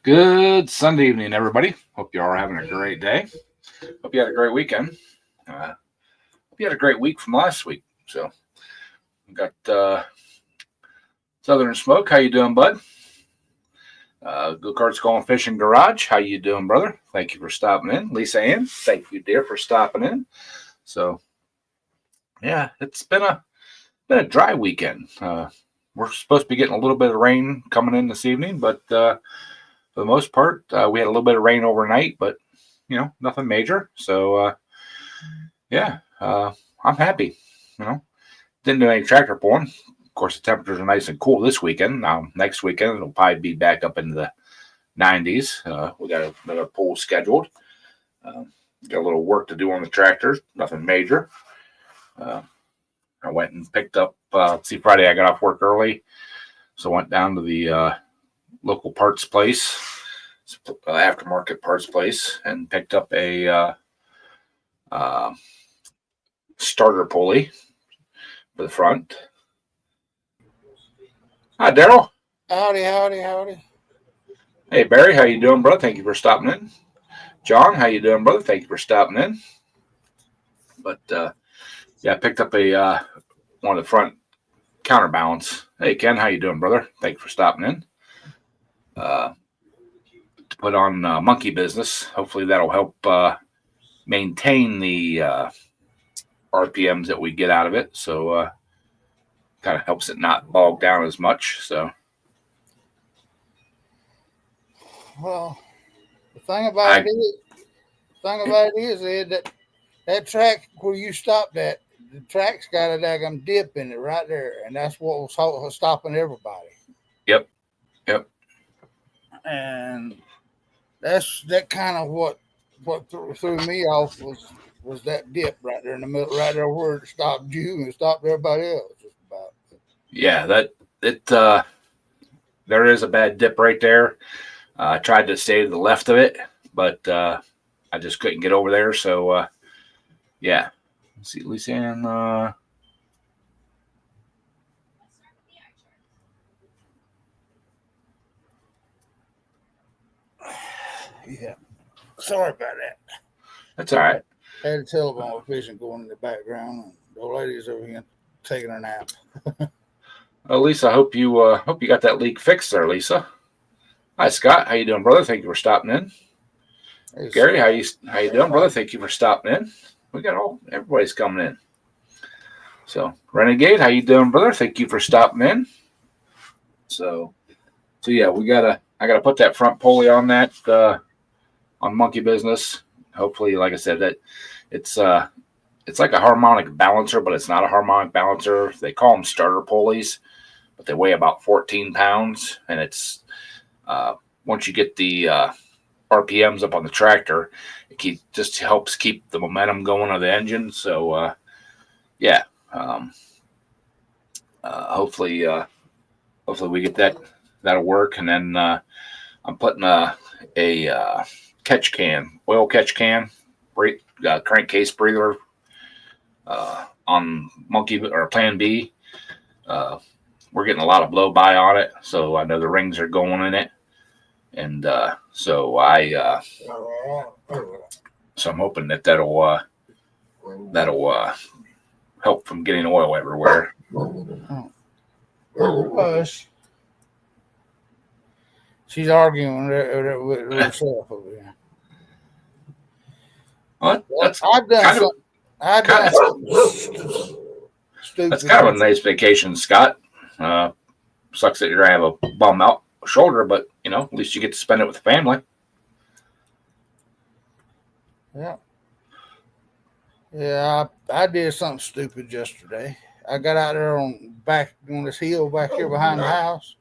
Good Sunday evening, everybody. Hope you all are having a great day. Hope you had a great weekend. Hope you had a great week from last week. So we got Southern Smoke. How you doing, bud? Good Cards Going Fishing Garage. How you doing, brother? Thank you for stopping in. Lisa Ann, thank you, dear, for stopping in. So yeah, it's been a dry weekend. We're supposed to be getting a little bit of rain coming in this evening, but for the most part, we had a little bit of rain overnight, but nothing major. So yeah, I'm happy. Didn't do any tractor pulling. Of course, the temperatures are nice and cool this weekend. Now, next weekend it'll probably be back up into the 90s. We got another pull scheduled. Got a little work to do on the tractors. Nothing major. I went and picked up. See, Friday I got off work early, so I went down to the local parts place, aftermarket parts place, and picked up a starter pulley for the front. Hi, Daryl. Howdy. Hey, Barry. How you doing, brother? Thank you for stopping in. John, how you doing, brother? Thank you for stopping in. But yeah, I picked up a one of the front counterbalance. Hey, Ken, how you doing, brother? Thank you for stopping in. To put on monkey business. Hopefully that'll help maintain the RPMs that we get out of it. So kind of helps it not bog down as much. So, well, the thing about it is, Ed, that track where you stopped at, the track's got a daggum dip in it right there, and that's what was stopping everybody. Yep. And that kind of what threw me off was that dip right there in the middle, right there where it stopped you and stopped everybody else. Just about. Yeah, there is a bad dip right there. I tried to stay to the left of it, but I just couldn't get over there. So yeah. Let's see, Lisa Ann. Yeah. Sorry about that. That's all right. I had a telephone fishing going in the background, and the ladies over here taking a nap. Well, Lisa, I hope you got that leak fixed there, Lisa. Hi, Scott. How you doing, brother? Thank you for stopping in. Hey, Gary, how you doing, brother? Thank you for stopping in. We got everybody's coming in. So, Renegade, how you doing, brother? Thank you for stopping in. So yeah, I gotta put that front pulley on that on monkey business. Hopefully, like I said, that it's like a harmonic balancer, but it's not a harmonic balancer. They call them starter pulleys, but they weigh about 14 pounds, and it's once you get the RPMs up on the tractor, it just helps keep the momentum going of the engine. So yeah, hopefully we get that'll work. And then I'm putting a catch can, oil catch can, crankcase breather on monkey or Plan B. We're getting a lot of blow by on it, so I know the rings are going in it, and so I'm hoping that'll help from getting oil everywhere. She's arguing with herself over here. That's kind of a nice vacation, Scott. Sucks that you're gonna have a bum out shoulder, but at least you get to spend it with the family. Yeah, I did something stupid yesterday. I got out there on this hill back here behind the house,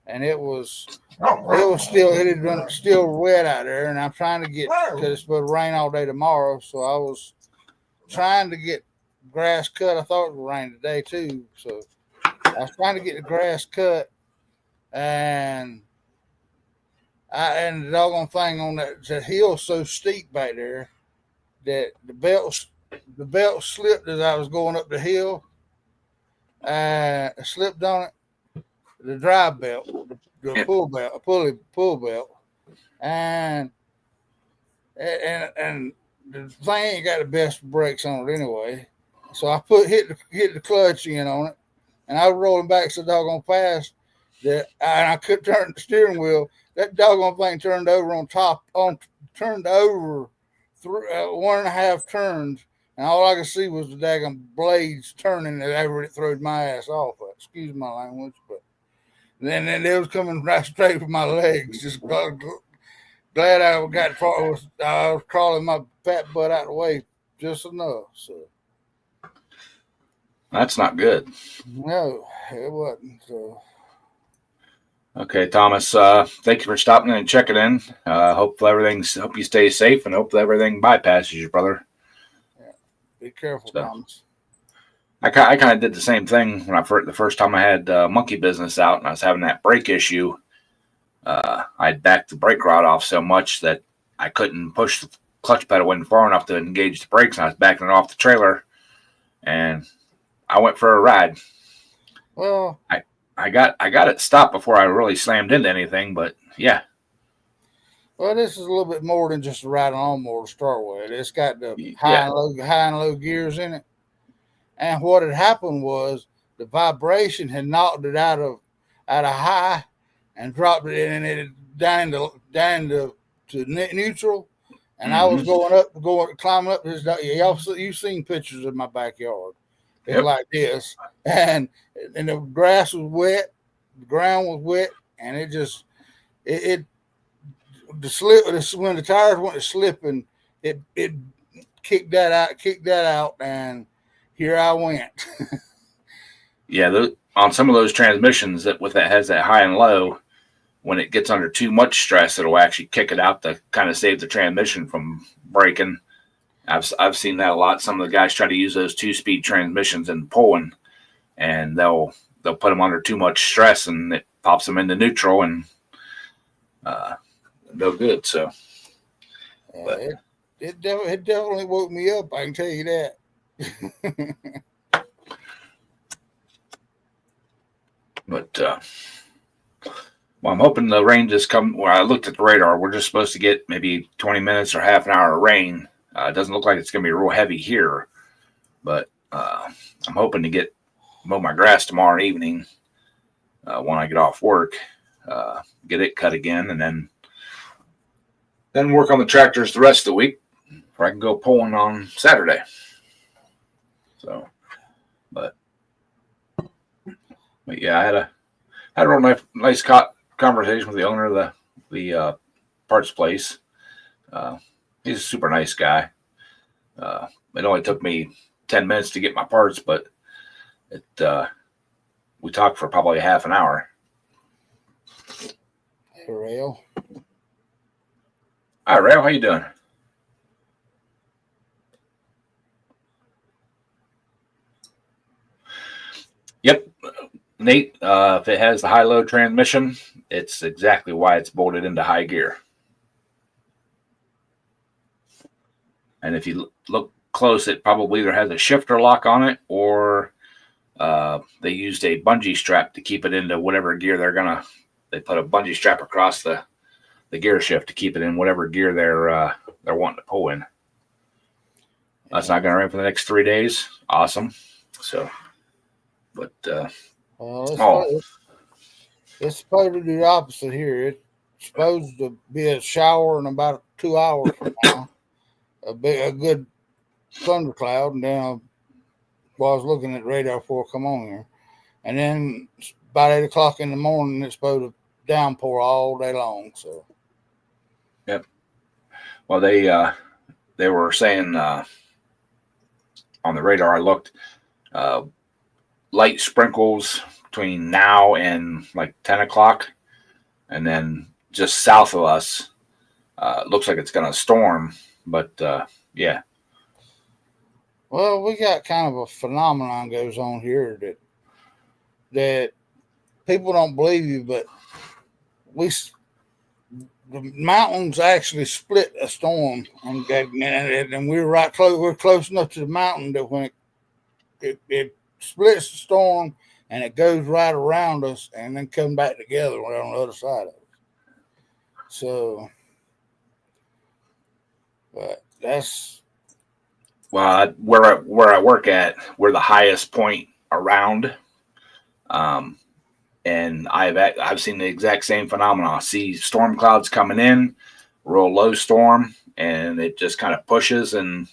and it had been still wet out there, and I'm trying to get, because it's supposed to rain all day tomorrow, so I was trying to get grass cut. I thought it would rain today too, so I was trying to get the grass cut, and the doggone thing on that hill so steep back there that the belt slipped as I was going up the hill. I slipped on it. The drive belt, the pull belt, pull belt, and and the thing ain't got the best brakes on it anyway. So I hit the clutch in on it, and I was rolling back so doggone fast that I could turn the steering wheel. That doggone thing turned over turned over through 1.5 turns, and all I could see was the daggone blades turning and it threw my ass off. Excuse my language, but then it was coming right straight for my legs. Just glad I was crawling my fat butt out of the way just enough. So That's not good. no, it wasn't. So Okay, Thomas. Thank you for stopping in and checking in. Hope you stay safe, and hope everything bypasses you, brother. yeah, be careful, So, Thomas. I kind of did the same thing when the first time I had monkey business out, and I was having that brake issue. I backed the brake rod off so much that I couldn't push the clutch pedal wasn't far enough to engage the brakes, and I was backing it off the trailer, and I went for a ride. Well, I got it stopped before I really slammed into anything, but yeah. Well, this is a little bit more than just a riding lawnmower to start with. It's got the Yeah. high and low gears in it. And what had happened was the vibration had knocked it out of high and dropped it in it down to neutral. And I was climbing up this. You've seen pictures of my backyard. It's Yep. like this, and the grass was wet, the ground was wet, and it just it when the tires went slipping, it kicked that out, and here I went. Yeah, on some of those transmissions that has that high and low, when it gets under too much stress, it'll actually kick it out to kind of save the transmission from breaking. I've seen that a lot. Some of the guys try to use those 2-speed transmissions and pulling, and they'll put them under too much stress, and it pops them into neutral, and no good. So, It definitely woke me up. I can tell you that. But well, I'm hoping the rain just come. Where I looked at the radar, we're just supposed to get maybe 20 minutes or half an hour of rain. It doesn't look like it's going to be real heavy here, but I'm hoping to mow my grass tomorrow evening when I get off work, get it cut again, and then work on the tractors the rest of the week, where I can go pulling on Saturday. So, but yeah, I had a real nice conversation with the owner of the parts place. He's a super nice guy. It only took me 10 minutes to get my parts, but we talked for probably half an hour. Hey, Rail. Hi, Rail. How you doing? Yep. Nate, if it has the high-low transmission, it's exactly why it's bolted into high gear. And if you look close, it probably either has a shifter lock on it, or they used a bungee strap to keep it into whatever gear they put a bungee strap across the gear shift to keep it in whatever gear they're wanting to pull in. That's not going to rain for the next 3 days. Awesome. So, but it's supposed to do the opposite here. It's supposed to be a shower in about 2 hours from now. A good thundercloud, and then I was looking at the radar before I come on here, and then about 8 o'clock in the morning, it's supposed to downpour all day long. So, yep. Well, they were saying on the radar, I looked, light sprinkles between now and like 10 o'clock, and then just south of us, it looks like it's going to storm. But yeah. Well, we got kind of a phenomenon goes on here that people don't believe you, but the mountains actually split a storm, and we're we're close enough to the mountain that when it splits the storm and it goes right around us and then come back together. We're on the other side of it. So But that's where I work at, we're the highest point around. And I've seen the exact same phenomenon. I see storm clouds coming in, real low storm, and it just kind of pushes and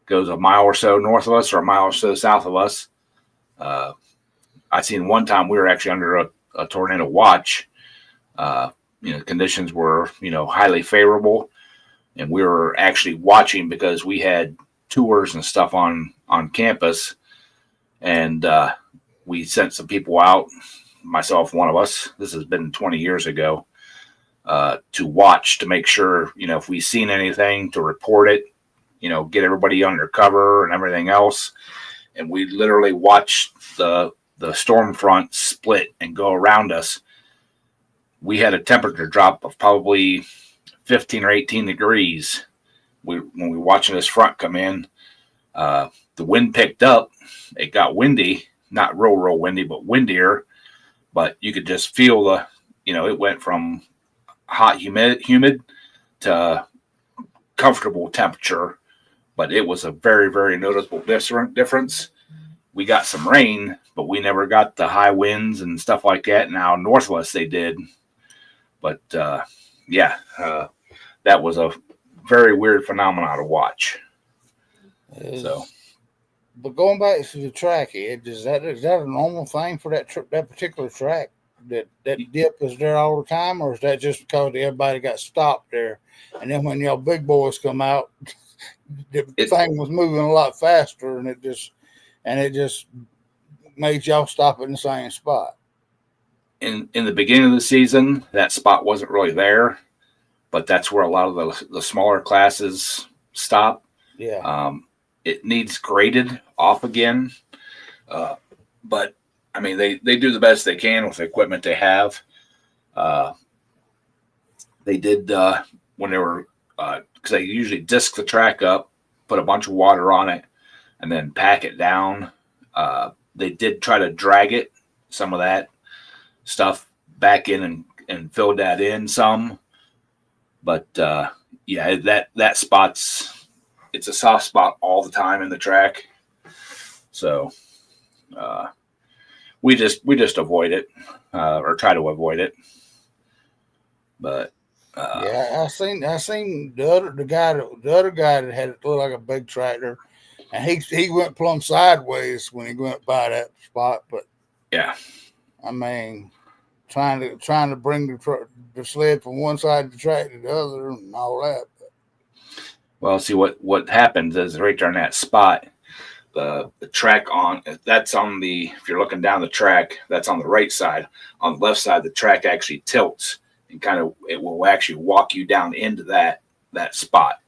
goes a mile or so north of us or a mile or so south of us. I seen one time we were actually under a tornado watch. Conditions were highly favorable, and we were actually watching because we had tours and stuff on campus, and we sent some people out. Myself, one of us. This has been 20 years ago. To watch to make sure if we seen anything to report it. Get everybody under cover and everything else. And we literally watched the storm front split and go around us. We had a temperature drop of probably 15 or 18 degrees. When we were watching this front come in, the wind picked up. It got windy, not real windy, but windier. But you could just feel it went from hot, humid to comfortable temperature. But it was a very, very noticeable difference. We got some rain, but we never got the high winds and stuff like that. Now, north of us, they did. But, that was a very weird phenomenon to watch. But going back to the track, Ed, is that a normal thing for that particular track? That dip is there all the time, or is that just because everybody got stopped there, and then when y'all big boys come out, the thing was moving a lot faster, and it just made y'all stop in the same spot? In the beginning of the season, that spot wasn't really there, but that's where a lot of the smaller classes stop. Yeah. It needs graded off again. But I mean, they do the best they can with the equipment they have. They did when they were, because they usually disc the track up, put a bunch of water on it, and then pack it down. They did try to drag it, some of that stuff back in and filled that in some. But that spot's, it's a soft spot all the time in the track. So we just avoid it or try to avoid it. But I seen the other guy that had it looked like a big tractor, and he went plumb sideways when he went by that spot. But yeah, I mean, trying to bring the sled from one side of the track to the other and all that. Well, see what happens is right there in that spot, the track that's on the, if you're looking down the track, that's on the right side. On the left side, the track actually tilts and it will actually walk you down into that spot.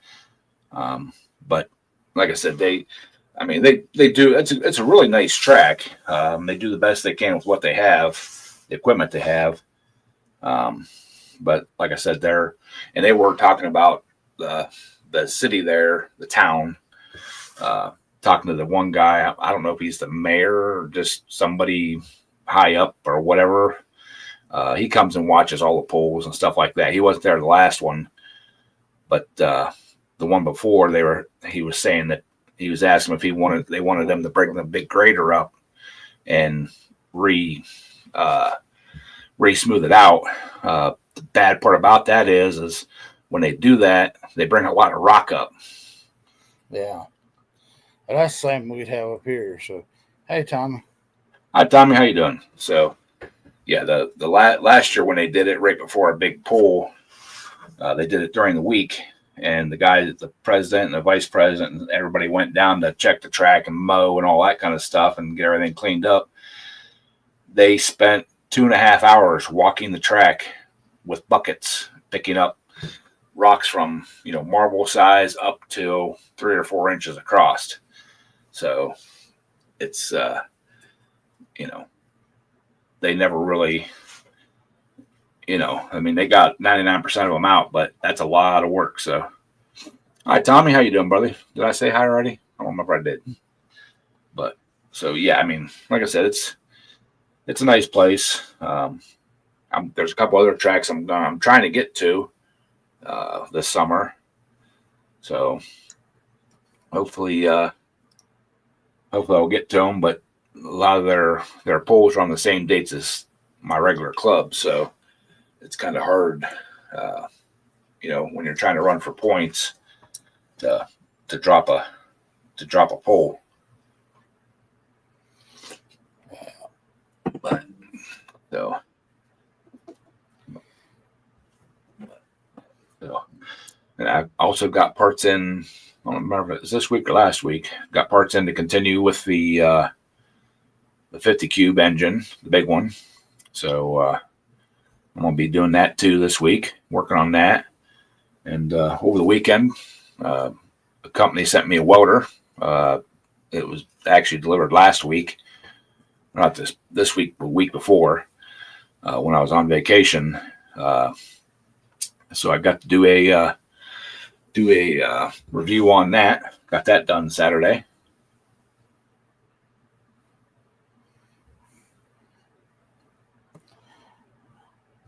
But like I said, they do. It's a really nice track. They do the best they can with what they have, the equipment they have. But like I said, they were talking about the city there, the town, talking to the one guy. I don't know if he's the mayor or just somebody high up or whatever. He comes and watches all the polls and stuff like that. He wasn't there the last one, but the one before, he was saying that he was asking if they wanted them to bring the big grader up and smooth it out. The bad part about that is when they do that, they bring a lot of rock up. Yeah. And that's the same we'd have up here. So, hey, Tommy. Hi, Tommy. How you doing? So, yeah, the last year when they did it right before a big poll, they did it during the week, and the president and the vice president and everybody went down to check the track and mow and all that kind of stuff and get everything cleaned up. They spent 2.5 hours walking the track with buckets, picking up rocks from marble size up to 3 or 4 inches across. So it's they never really they got 99% of them out, but that's a lot of work. So hi, Tommy, how you doing, brother? Did I say hi already? I don't remember if I did. But so yeah, like I said, it's a nice place. There's a couple other tracks I'm trying to get to this summer. So hopefully I'll get to them. But a lot of their polls are on the same dates as my regular club, so it's kind of hard, when you're trying to run for points to drop a poll. But so and I also got parts in. I don't remember if it was this week or last week. Got parts in to continue with the 50 cube engine, the big one. So I'm gonna be doing that too this week, working on that. And over the weekend, a company sent me a welder. It was actually delivered last week, not this week, but the week before, when I was on vacation. So I got to do a review on that. Got that done Saturday.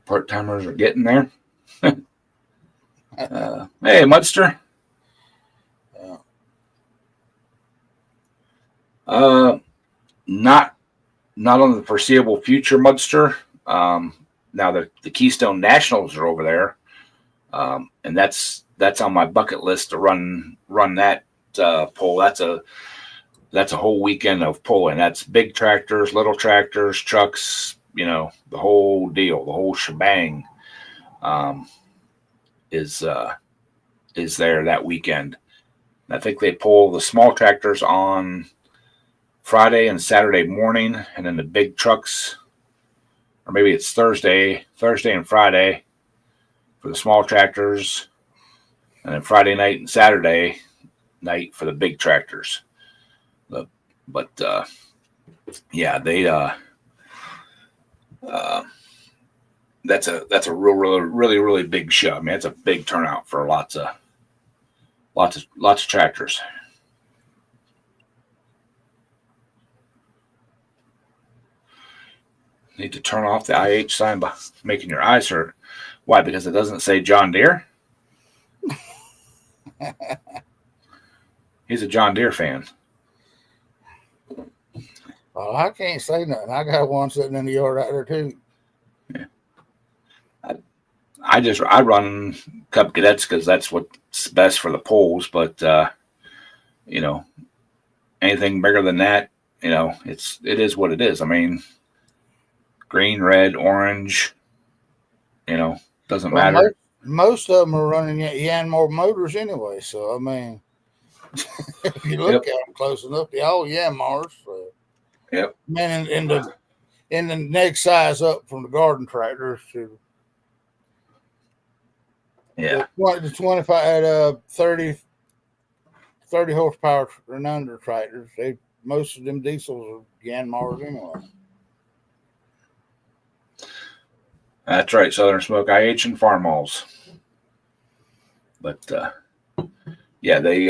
Part-timers are getting there. Hey, Mudster. Not on the foreseeable future, Mudster. Now the Keystone Nationals are over there, and that's on my bucket list to run that pole. That's a whole weekend of pulling. That's big tractors, little tractors, trucks. The whole deal, the whole shebang, is there that weekend. I think they pull the small tractors on Friday and Saturday morning, and then the big trucks, or maybe it's Thursday and Friday for the small tractors, and then Friday night and Saturday night for the big tractors. But yeah, they that's a really big show. I mean, it's a big turnout for lots of tractors. Need to turn off the IH sign by making your eyes hurt. Why? Because it doesn't say John Deere. He's a John Deere fan. Well, I can't say nothing. I got one sitting in the yard right there too. Yeah. I run Cub Cadets because that's what's best for the poles. But anything bigger than that, it is what it is. I mean, green, red, orange, doesn't matter. Most of them are running Yanmar motors anyway. So, I mean, if you look at them close enough, they all Yanmars. So. Yep. Man, in the next size up from the garden tractors to the 25 30 horsepower and under tractors. Most of them diesels are Yanmars anyway. That's right, Southern Smoke IH and Farmalls. But yeah, they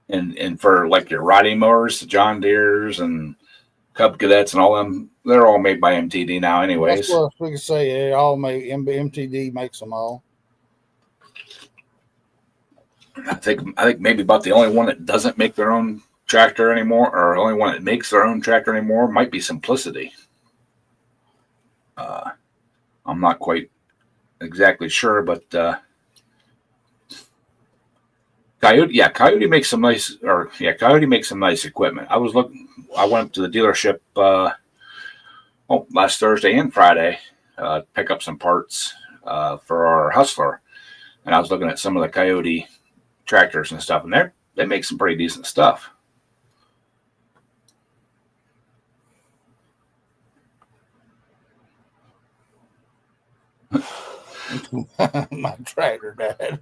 and for like your riding mowers, the John Deeres and Cub Cadets and all them, they're all made by MTD now, anyways. That's what we can say. They all make MTD makes them all. I think maybe about the only one that doesn't make their own tractor anymore, or the only one that makes their own tractor anymore, might be Simplicity. I'm not quite exactly sure, but Coyote makes some nice equipment. I went up to the dealership last Thursday and Friday to pick up some parts for our Hustler, and I was looking at some of the Coyote tractors and stuff, and they make some pretty decent stuff. My tractor died.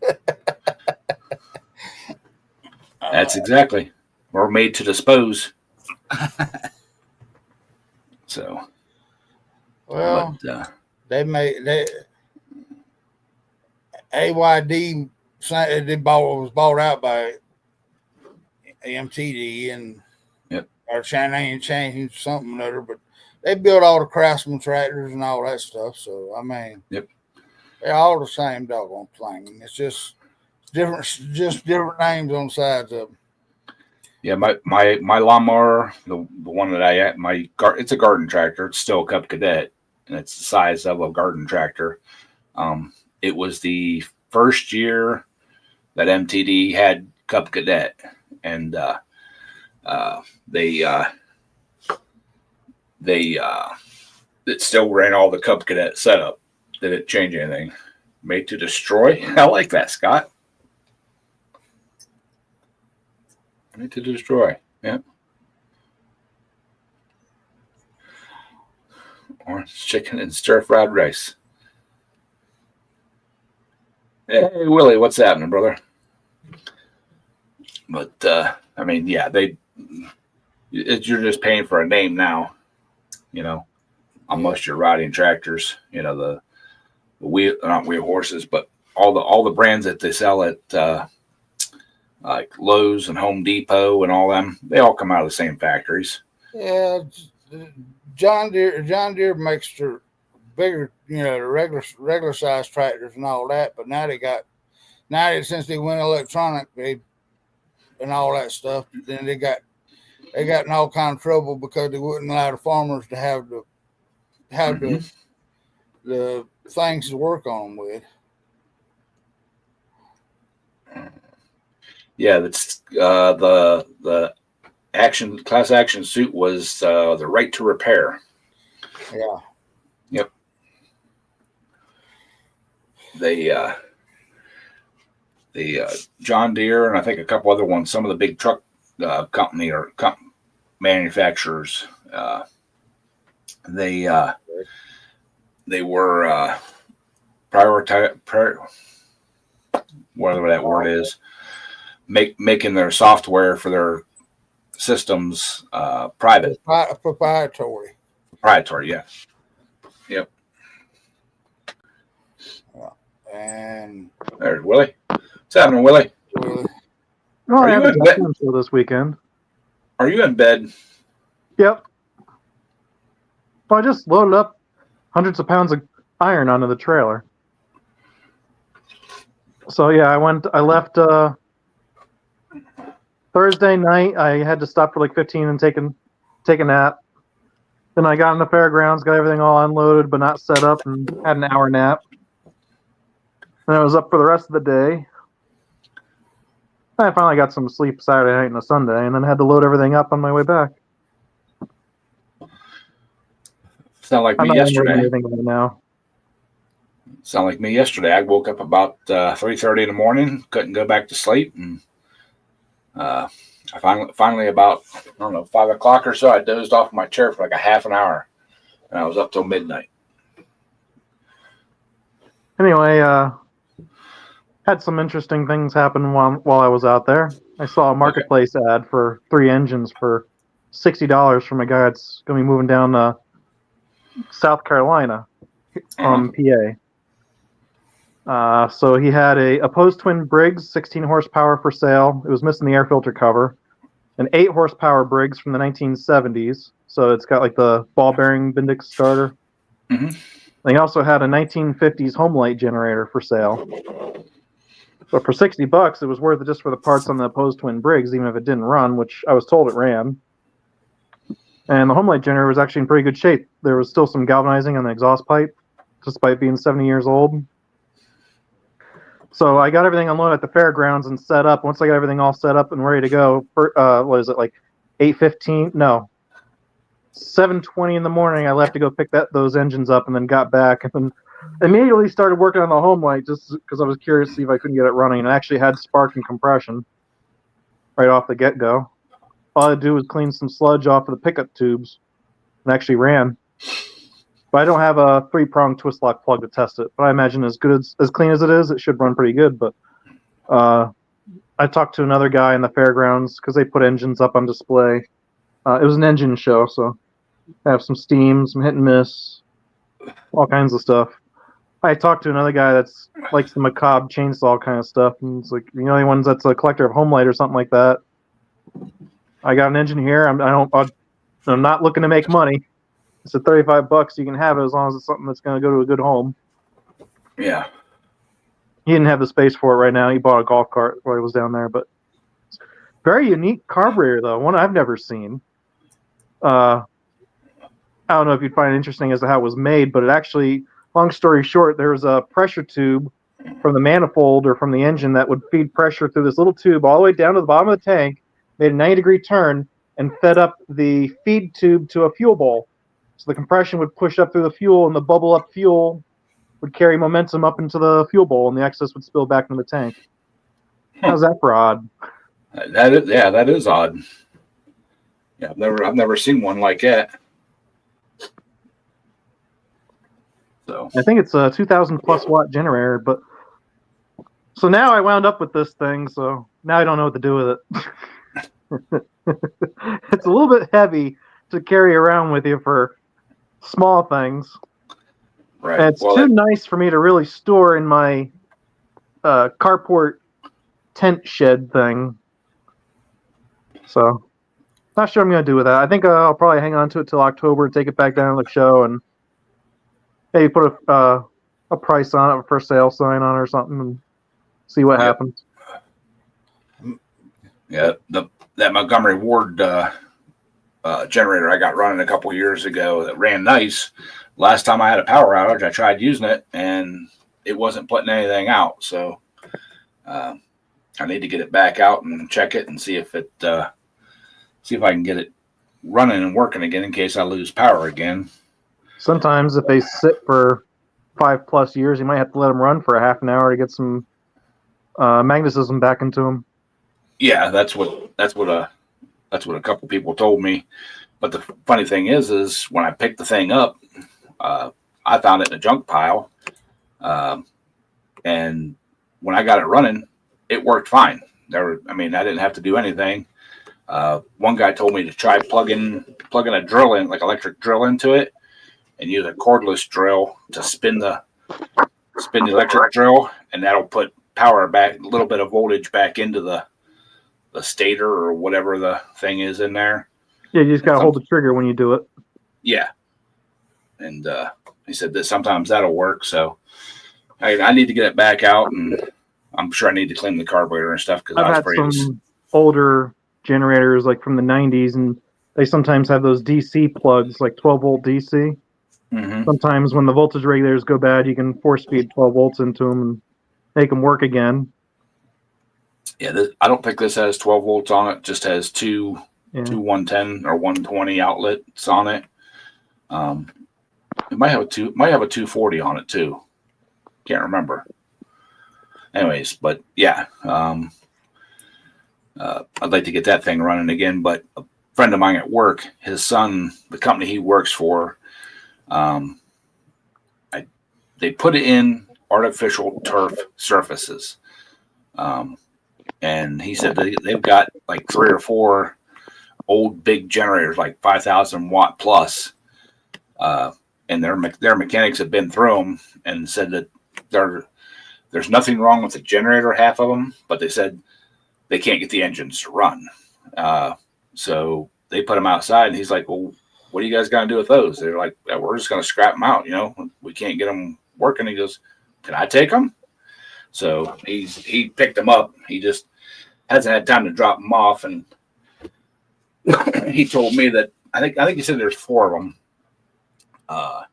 That's exactly. We're made to dispose. So, well, AYD was bought out by MTD and or Shannon changed something or other, but they built all the Craftsman tractors and all that stuff. So I mean, they're all the same doggone thing. It's just just different names on the sides of them. Yeah, my lawnmower, the one that I had, it's a garden tractor. It's still a Cub Cadet, and it's the size of a garden tractor. It was the first year that MTD had Cub Cadet, and they it still ran all the Cub Cadet setup. They didn't change anything. Made to destroy. I like that, Scott. Made to destroy. Yeah. Orange chicken and stir-fried rice. Hey, Willie, what's happening, brother? But I mean, yeah, you're just paying for a name now, on most of your riding tractors. The wheel, not wheel horses, but all the brands that they sell at like Lowe's and Home Depot and all them, they all come out of the same factories. Yeah, John Deere makes the bigger, the regular size tractors and all that. But since they went electronic, and all that stuff, then they got in all kind of trouble because they wouldn't allow the farmers to have the things to work on with. Yeah, that's the class action suit was the right to repair. Yeah. Yep. The John Deere and I think a couple other ones, some of the big truck company or manufacturers, they were whatever that word is, making their software for their systems private. Proprietary. Yeah. Yep. Yeah. And there's Willie. What's happening, Willie? Oh, I had a Deathland show this weekend. Are you in bed? Yep. Well, I just loaded up hundreds of pounds of iron onto the trailer. So yeah, I left Thursday night. I had to stop for like 15 and take a nap. Then I got in the fairgrounds, got everything all unloaded but not set up, and had an hour nap. Then I was up for the rest of the day. I finally got some sleep Saturday night and a Sunday, and then had to load everything up on my way back. Sound like me yesterday. Right now. Sound like me yesterday. I woke up about 3:30 in the morning, couldn't go back to sleep, and I finally about 5 o'clock or so, I dozed off my chair for like a half an hour, and I was up till midnight. Anyway, had some interesting things happen while I was out there. I saw a marketplace ad for 3 engines for $60 from a guy that's going to be moving down to South Carolina from PA. So he had a opposed twin Briggs 16 horsepower for sale. It was missing the air filter cover. An 8 horsepower Briggs from the 1970s. So it's got like the ball bearing Bendix starter. Mm-hmm. And he also had a 1950s home light generator for sale. But for $60, it was worth it just for the parts on the opposed twin Briggs, even if it didn't run, which I was told it ran. And the home light generator was actually in pretty good shape. There was still some galvanizing on the exhaust pipe, despite being 70 years old. So I got everything unloaded at the fairgrounds and set up. Once I got everything all set up and ready to go, what is it, like 8:15? No, 7:20 in the morning. I left to go pick those engines up, and then got back and then immediately started working on the home light just because I was curious to see if I couldn't get it running. And it actually had spark and compression right off the get-go. All I had to do was clean some sludge off of the pickup tubes and actually ran. But I don't have a 3-prong twist lock plug to test it. But I imagine as clean as it is, it should run pretty good. But I talked to another guy in the fairgrounds because they put engines up on display. It was an engine show, so I have some steam, some hit and miss, all kinds of stuff. I talked to another guy that's likes the macabre chainsaw kind of stuff, and it's like, anyone that's a collector of home light or something like that. I got an engine here. I'm not looking to make money. It's at $35. You can have it as long as it's something that's going to go to a good home. Yeah. he didn't have the space for it right now. He bought a golf cart while he was down there, but very unique carburetor though, one I've never seen. I don't know if you'd find it interesting as to how it was made, but it actually, long story short, there was a pressure tube from the manifold or from the engine that would feed pressure through this little tube all the way down to the bottom of the tank, made a 90-degree turn, and fed up the feed tube to a fuel bowl. So the compression would push up through the fuel, and the bubble up fuel would carry momentum up into the fuel bowl, and the excess would spill back into the tank. How's that for odd? That is odd. Yeah, I've never seen one like that. So I think it's a 2,000 plus watt generator, but so now I wound up with this thing, so now I don't know what to do with it. It's a little bit heavy to carry around with you for small things. right. And it's too nice for me to really store in my carport tent shed thing. So, not sure what I'm going to do with that. I think I'll probably hang on to it till October, take it back down to the show, and maybe put a price on it, a for sale sign on it or something, and see what happens. Yeah, that Montgomery Ward generator I got running a couple years ago that ran nice. Last time I had a power outage, I tried using it, and it wasn't putting anything out. So I need to get it back out and check it and see if I can get it running and working again in case I lose power again. Sometimes if they sit for 5+ years, you might have to let them run for a half an hour to get some magnetism back into them. Yeah, that's what a couple people told me. But the funny thing is when I picked the thing up, I found it in a junk pile, and when I got it running, it worked fine. I didn't have to do anything. One guy told me to try plugging a drill in, like electric drill into it, and use a cordless drill to spin the electric drill, and that'll put power back, a little bit of voltage back into the stator or whatever the thing is in there. Yeah, you just got to hold the trigger when you do it. Yeah. And he said that sometimes that'll work. So I need to get it back out, and I'm sure I need to clean the carburetor and stuff. Because I've had some older generators like from the 90s, and they sometimes have those DC plugs, like 12-volt DC. Mm-hmm. Sometimes when the voltage regulators go bad, you can force feed 12 volts into them and make them work again. Yeah, I don't think this has 12 volts on it. Just has two 110 or 120 outlets on it. It might have a 240 on it too. Can't remember. Anyways, but yeah, I'd like to get that thing running again. But a friend of mine at work, his son, the company he works for, they put in artificial turf surfaces. And he said they've got like 3 or 4 old big generators, like 5,000 watt plus, and their mechanics have been through them and said that there's nothing wrong with the generator, half of them, but they said they can't get the engines to run. So they put them outside, and he's like, well, what are you guys going to do with those? They're like, we're just going to scrap them out. We can't get them working. He goes, can I take them? So he picked them up. He just hasn't had time to drop them off. And he told me that I think he said there's 4 of them.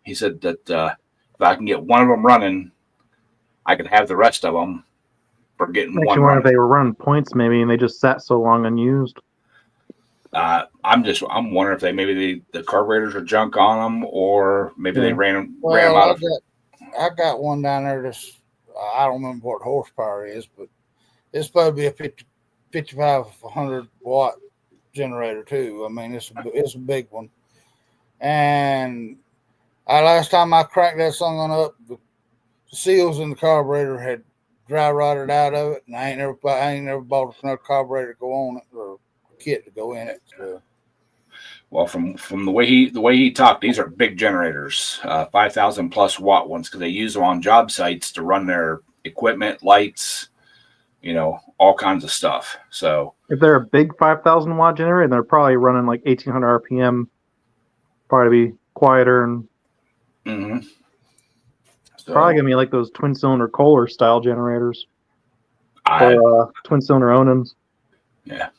He said that if I can get one of them running, I can have the rest of them for getting one. Actually, if they were running points maybe, and they just sat so long unused. I'm wondering if the carburetors are junk on them, or maybe they ran them out of. I got one down there that's, I don't remember what horsepower is, but it's supposed to be a 5,500 watt generator too. I mean, it's a big one. And last time I cranked that thing up, the seals in the carburetor had dry rotted out of it, and I ain't never bought another carburetor to go on it or a kit to go in it. So. Well, from the way he talked, these are big generators, 5,000 plus watt ones, because they use them on job sites to run their equipment, lights, all kinds of stuff. So if they're a big 5,000 watt generator, they're probably running like 1,800 RPM, probably be quieter and. Mm-hmm. So Probably gonna be like those twin cylinder Kohler style generators I or twin cylinder Onins. yeah,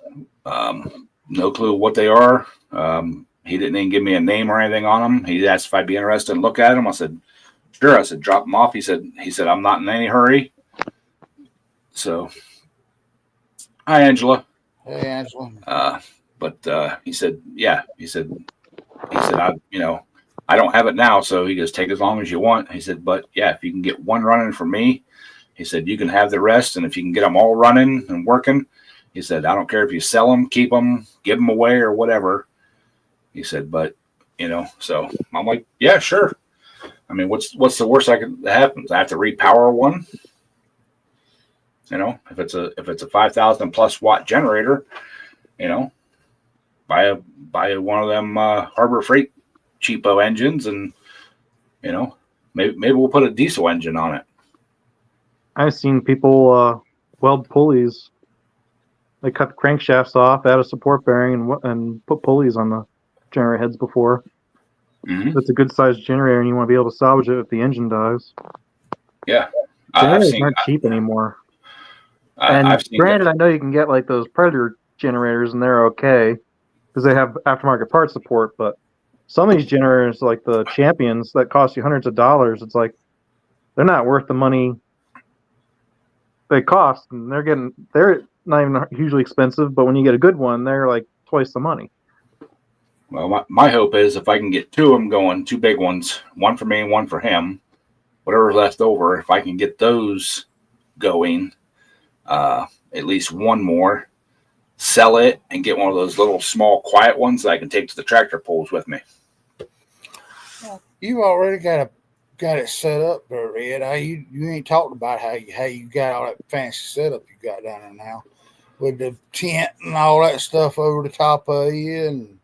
no clue what they are. He didn't even give me a name or anything on them. He asked if I'd be interested in look at them. I said, sure. I said, drop them off. He said, I'm not in any hurry. So, hi, Angela. Hey, Angela. But he said, yeah. He said, I don't have it now. So he goes, take as long as you want. He said, but yeah, if you can get one running for me, he said, you can have the rest. And if you can get them all running and working, he said, I don't care if you sell them, keep them, give them away or whatever. He said, but so I'm like, yeah, sure. I mean, what's the worst that happens? I have to repower one. If it's a 5,000 plus watt generator, buy one of them Harbor Freight cheapo engines, and maybe we'll put a diesel engine on it. I've seen people weld pulleys. They cut the crankshafts off, add a support bearing, and put pulleys on the generator heads before. Mm-hmm. It's a good sized generator, and you want to be able to salvage it if the engine dies. Yeah, generators aren't cheap anymore. And granted, I know you can get like those Predator generators, and they're okay because they have aftermarket part support. But some of these generators, like the Champions, that cost you hundreds of dollars, it's like they're not worth the money they cost, and they're not even hugely expensive. But when you get a good one, they're like twice the money. Well, my hope is if I can get two of them going, two big ones, one for me and one for him, whatever's left over, if I can get those going, at least one more, sell it and get one of those little small quiet ones that I can take to the tractor pulls with me. You've already got it set up there, Ed. You ain't talked about how you got all that fancy setup you got down there now with the tent and all that stuff over the top of you and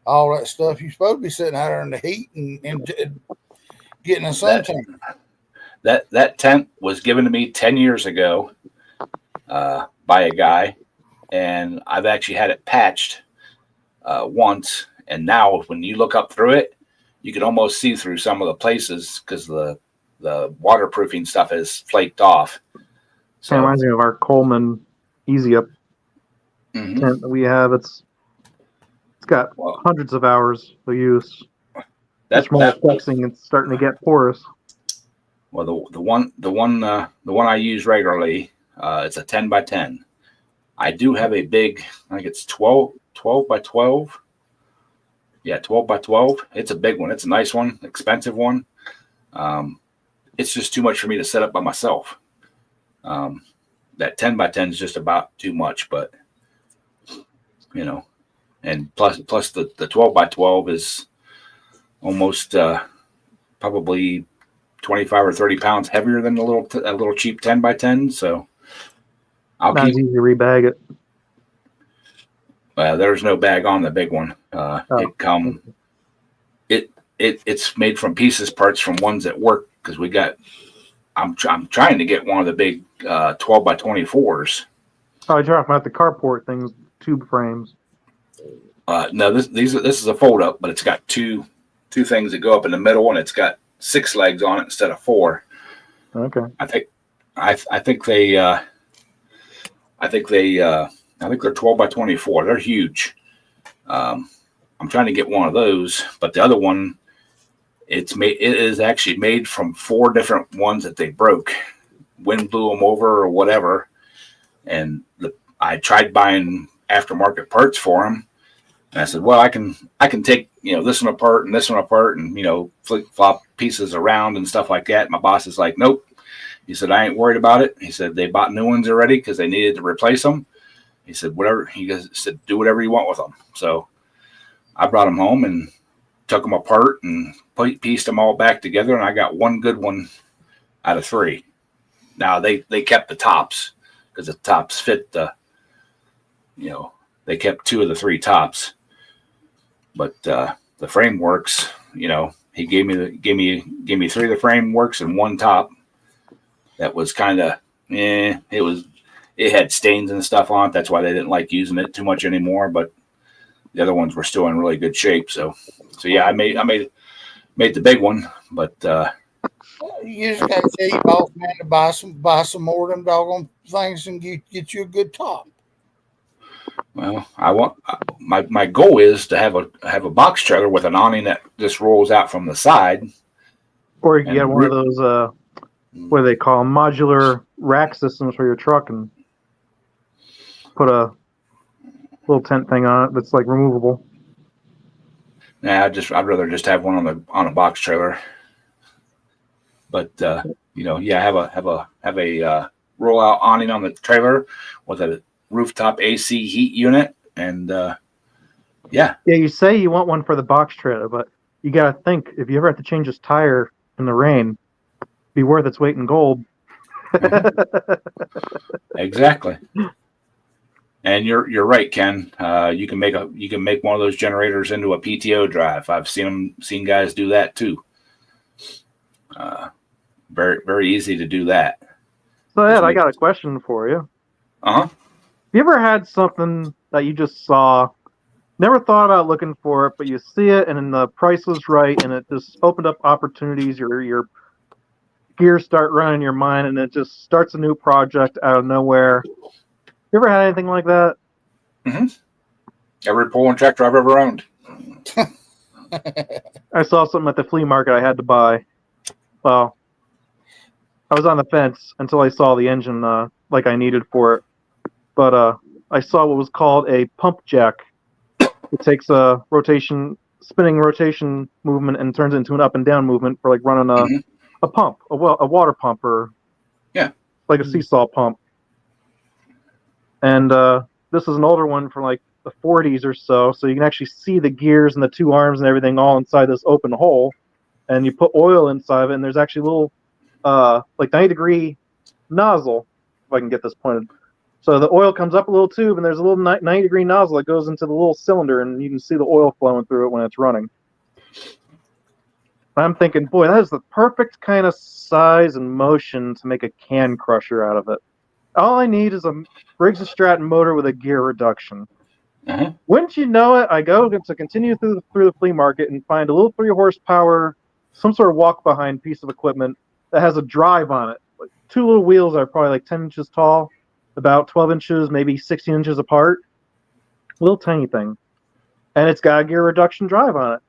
all that stuff. You're supposed to be sitting out there in the heat and getting a suntan. That tent was given to me 10 years ago by a guy, and I've actually had it patched once. And now when you look up through it, you can almost see through some of the places because the waterproofing stuff is flaked off. So it reminds me of our Coleman Easy Up tent that we have. It's got hundreds of hours of use. That's more flexing. It's starting to get porous. Well, the one I use regularly, it's a 10 by 10. I do have a big, I think it's 12 by 12. Yeah, 12 by 12. It's a big one. It's a nice one, expensive one. It's just too much for me to set up by myself. That 10 by 10 is just about too much, but and plus the 12 by 12 is almost probably 25 or 30 pounds heavier than a little cheap 10 by 10. So Not easy to rebag it. There's no bag on the big one. It's made from parts from ones that work because I'm trying to get one of the big 12 by 24s. Oh, you're talking about the carport things, tube frames. No, this is a fold up, but it's got two things that go up in the middle, and it's got 6 legs on it instead of 4. Okay. I think they're 12 by 24. They're huge. I'm trying to get one of those, but the other one, it is actually made from 4 different ones that they broke. Wind blew them over or whatever, and I tried buying aftermarket parts for them. And I said, well, I can take, this one apart and this one apart and, flip flop pieces around and stuff like that. My boss is like, nope. He said, I ain't worried about it. He said, they bought new ones already because they needed to replace them. He said, whatever. He said, do whatever you want with them. So I brought them home and took them apart and pieced them all back together. And I got one good one out of 3. Now they kept the tops because the tops fit they kept 2 of the 3 tops. But the frame works, he gave me 3 of the frame works and 1 top. That was kind of, it had stains and stuff on it. That's why they didn't like using it too much anymore. But the other ones were still in really good shape. So yeah, I made the big one, but You just got to tell your boss man to buy some more of them doggone things and get you a good top. Well, I want my goal is to have a box trailer with an awning that just rolls out from the side. Or you can get And one of those, what do they call them, modular rack systems for your truck and put a little tent thing on it that's like removable. Nah, I'd rather just have one on a box trailer. But yeah, have a rollout awning on the trailer with a rooftop AC heat unit, and yeah. Yeah, you say you want one for the box trailer, but you got to think if you ever have to change this tire in the rain, it'd be worth its weight in gold. Exactly. And you're right, Ken. You can make one of those generators into a PTO drive. I've seen guys do that too. Very very easy to do that. So Ed, I got a question for you. Have you ever had something that you just saw, never thought about looking for it, but you see it and then the price was right and it just opened up opportunities, your gears start running in your mind and it just starts a new project out of nowhere? You ever had anything like that? Mm-hmm. Every pulling tractor I've ever owned. I saw something at the flea market I had to buy. Well, I was on the fence until I saw the engine like I needed for it. But I saw what was called a pump jack. It takes a spinning rotation movement and turns it into an up and down movement for like running a pump, a water pump, or like a seesaw pump. And this is an older one from like the 40s or so you can actually see the gears and the two arms and everything all inside this open hole. And you put oil inside of it, and there's actually a little like 90-degree nozzle, if I can get this pointed. So the oil comes up a little tube, and there's a little 90-degree nozzle that goes into the little cylinder, and you can see the oil flowing through it when it's running. I'm thinking, boy, that is the perfect kind of size and motion to make a can crusher out of it. All I need is a Briggs & Stratton motor with a gear reduction. Uh-huh. Wouldn't you know it, I go to continue through the flea market and find a little 3-horsepower, some sort of walk-behind piece of equipment that has a drive on it. Like 2 little wheels are probably like 10 inches tall, about 12 inches, maybe 16 inches apart. Little tiny thing. And it's got a gear reduction drive on it.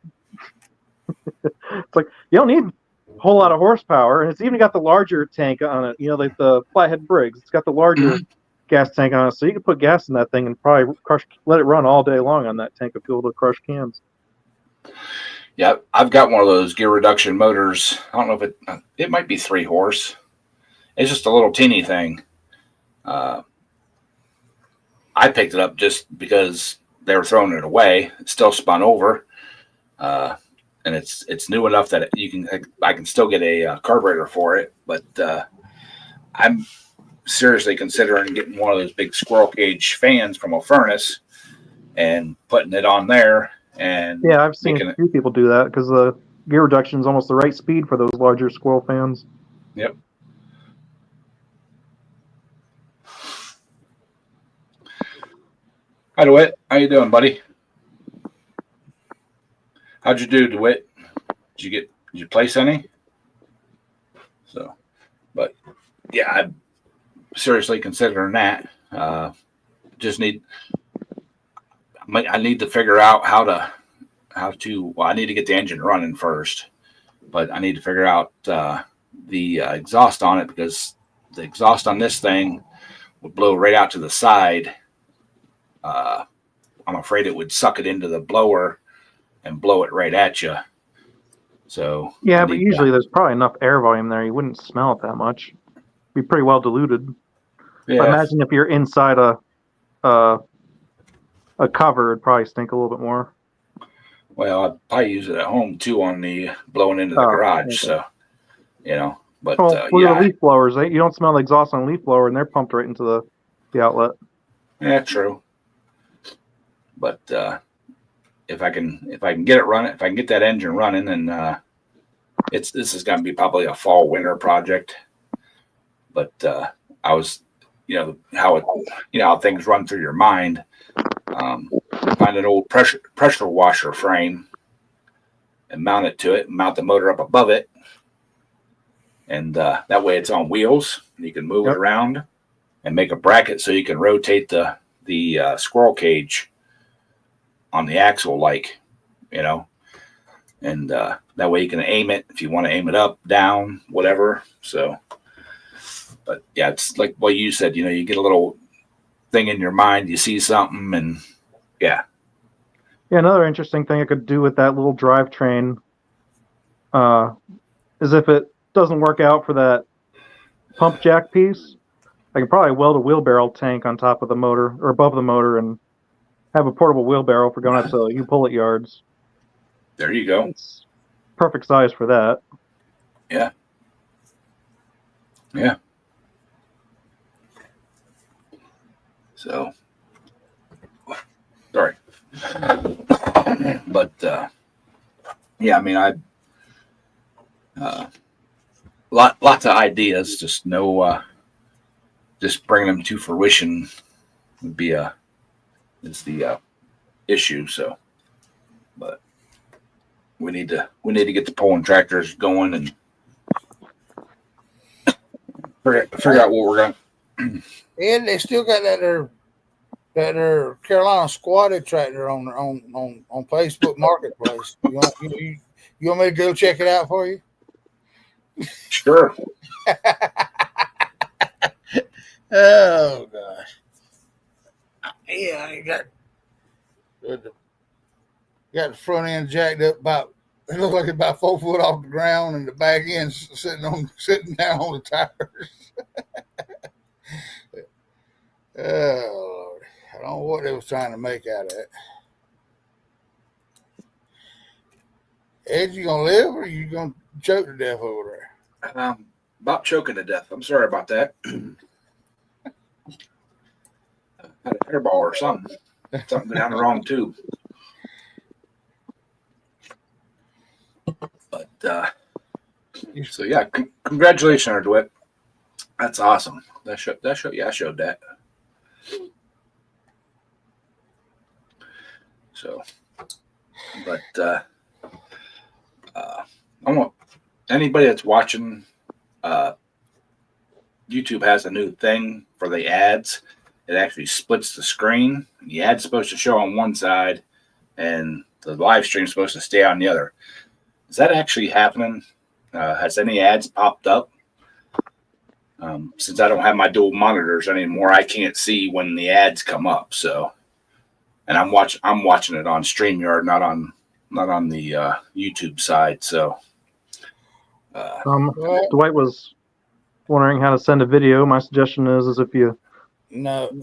It's like, you don't need a whole lot of horsepower, and it's even got the larger tank on it, like the flathead Briggs. It's got the larger gas tank on it, so you can put gas in that thing and probably let it run all day long on that tank of fuel to crush cans. Yeah, I've got one of those gear reduction motors. I don't know if it might be 3 horse. It's just a little teeny thing. I picked it up just because they were throwing it away. It still spun over, and it's new enough that I can still get a carburetor for it. But I'm seriously considering getting one of those big squirrel cage fans from a furnace and putting it on there. And yeah, I've seen a few people do that because the gear reduction is almost the right speed for those larger squirrel fans. Yep. Hi, DeWitt. How you doing, buddy? How'd you do, DeWitt? Did you place any? So, but yeah, I'm seriously considering that. I need to figure out how to. Well, I need to get the engine running first, but I need to figure out the exhaust on it, because the exhaust on this thing would blow right out to the side. I'm afraid it would suck it into the blower and blow it right at you. So yeah, but usually there's probably enough air volume there. You wouldn't smell it that much. It'd be pretty well diluted. Yeah. I imagine if you're inside a cover, it'd probably stink a little bit more. Well, I'd probably use it at home too on the blowing into the garage. Okay. So, but look at the leaf blowers. You don't smell the exhaust on a leaf blower, and they're pumped right into the outlet. Yeah, true. But if I can get it running, if I can get that engine running, then this is going to be probably a fall-winter project. But I was, how things run through your mind. Find an old pressure washer frame and mount it to it, and mount the motor up above it, and that way it's on wheels. You can move Yep. it around and make a bracket so you can rotate the squirrel cage on the axle, like, you know, and that way you can aim it if you want to aim it up, down, whatever. So, but yeah, it's like what you said, you know, you get a little thing in your mind, you see something, and yeah. Yeah, another interesting thing I could do with that little drivetrain is if it doesn't work out for that pump jack piece, I could probably weld a wheelbarrow tank on top of the motor or above the motor and have a portable wheelbarrow for going out to U-Pullet yards. There you go. It's perfect size for that. Yeah. Yeah. So, sorry. But, yeah, I mean, lots of ideas, just no, just bringing them to fruition would be is the issue. So, but we need to get the pulling tractors going and figure out what we're going. And they still got that there Carolina squatted tractor on Facebook Marketplace. You want me to go check it out for you? Sure. Oh gosh. Yeah, I got the front end jacked up about, it looked like it's about 4 foot off the ground, and the back end sitting down on the tires. Oh Lord. I don't know what they was trying to make out of it. Ed, you gonna live or you gonna choke to death over there? About choking to death. I'm sorry about that. Had a hairball or something. Something down the wrong tube. But so yeah, congratulations, DeWitt. That's awesome. I showed that. So, but I want anybody that's watching. YouTube has a new thing for the ads. It actually splits the screen. The ad's supposed to show on one side, and the live stream is supposed to stay on the other. Is that actually happening? Has any ads popped up? Since I don't have my dual monitors anymore, I can't see when the ads come up. So, and I'm watching it on StreamYard, not on the YouTube side. So, Dwight was wondering how to send a video. My suggestion is if you can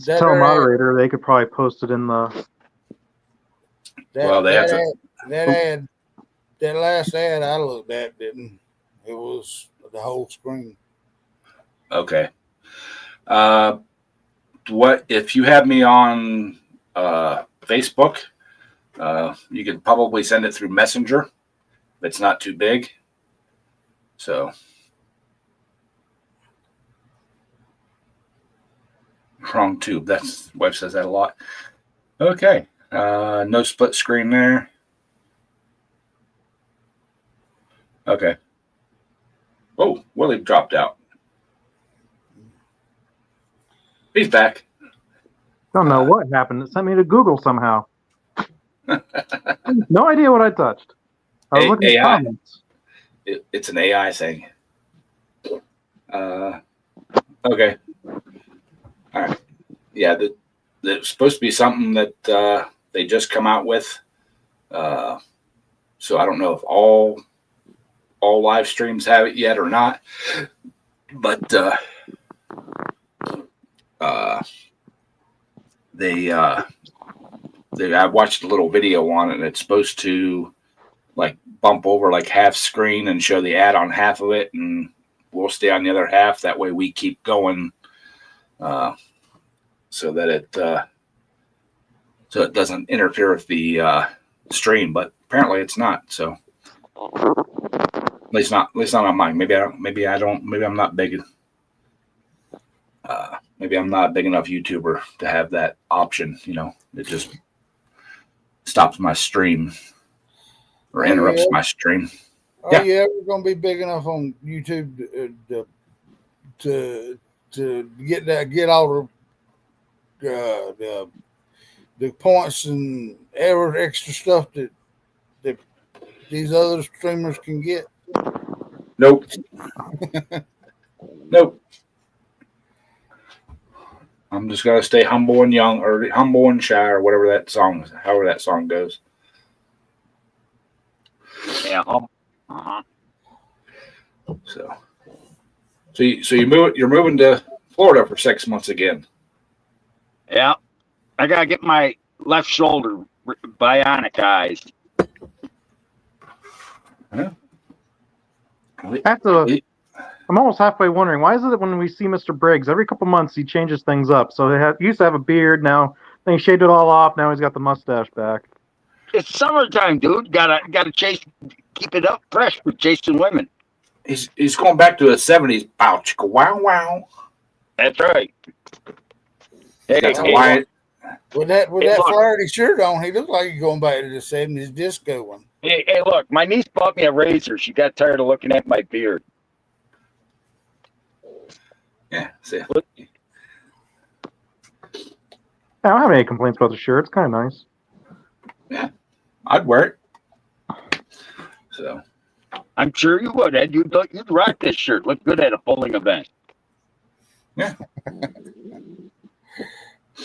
tell moderator, they could probably post it in the. That last ad I looked at didn't. It was the whole screen. Okay. What if you have me on Facebook? You could probably send it through Messenger if it's not too big. So wrong tube. That's wife says that a lot. Okay. No split screen there. Okay. Oh, Willie dropped out. He's back. Don't know what happened. It sent me to Google somehow. No idea what I touched. I was looking at comments. It's an AI thing. Okay. All right. Yeah, that's supposed to be something that they just come out with. So I don't know if all live streams have it yet or not. But I watched a little video on it, and it's supposed to like bump over like half screen and show the ad on half of it, and we'll stay on the other half. That way we keep going, so that it doesn't interfere with the stream. But apparently it's not. So at least not on mine. Maybe I'm not big. Maybe I'm not a big enough YouTuber to have that option. You know, it just stops my stream or interrupts my stream. Are you ever going to be big enough on YouTube to get all the points and every extra stuff that these other streamers can get? Nope. Nope. I'm just gonna stay humble and young, or humble and shy, or whatever that song, however that song goes. Yeah. Uh-huh. So you're moving to Florida for 6 months again. Yeah. I gotta get my left shoulder bionicized. Huh? I'm almost halfway wondering, why is it that when we see Mr. Briggs, every couple months he changes things up? So he used to have a beard, now then he shaved it all off, now he's got the mustache back. It's summertime, dude. Gotta keep it up fresh for chasing women. He's going back to a 70s pouch. Wow, wow. That's right. Hey, With that Flaherty shirt on, he looks like he's going back to the 70s disco one. Hey, look, my niece bought me a razor. She got tired of looking at my beard. Yeah, see. I don't have any complaints about the shirt. It's kind of nice. Yeah, I'd wear it. So, I'm sure you would, Ed. You'd rock this shirt. Look good at a bowling event. Yeah.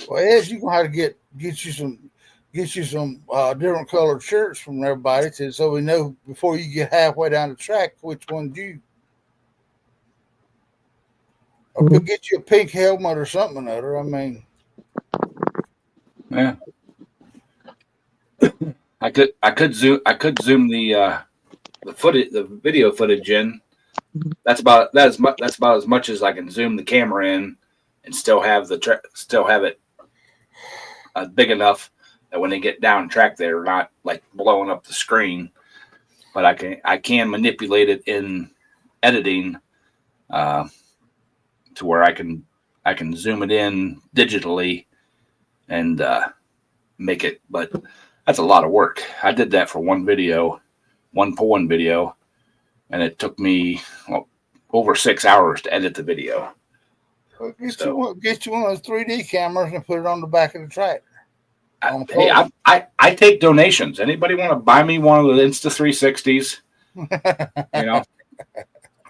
Well, Ed, you're gonna have to get you some different colored shirts from everybody, so we know before you get halfway down the track which one's you. Or could get you a pink helmet or something or other. I mean, yeah. I could zoom the footage, the video footage in. That's about as much as I can zoom the camera in and still have it big enough that when they get down track, they're not like blowing up the screen. But I can manipulate it in editing to where I can zoom it in digitally and make it. But that's a lot of work. I did that for one pull-in video, and it took me over 6 hours to edit the video. Get you one of those 3D cameras and put it on the back of the tractor. I take donations. Anybody want to buy me one of the Insta360s?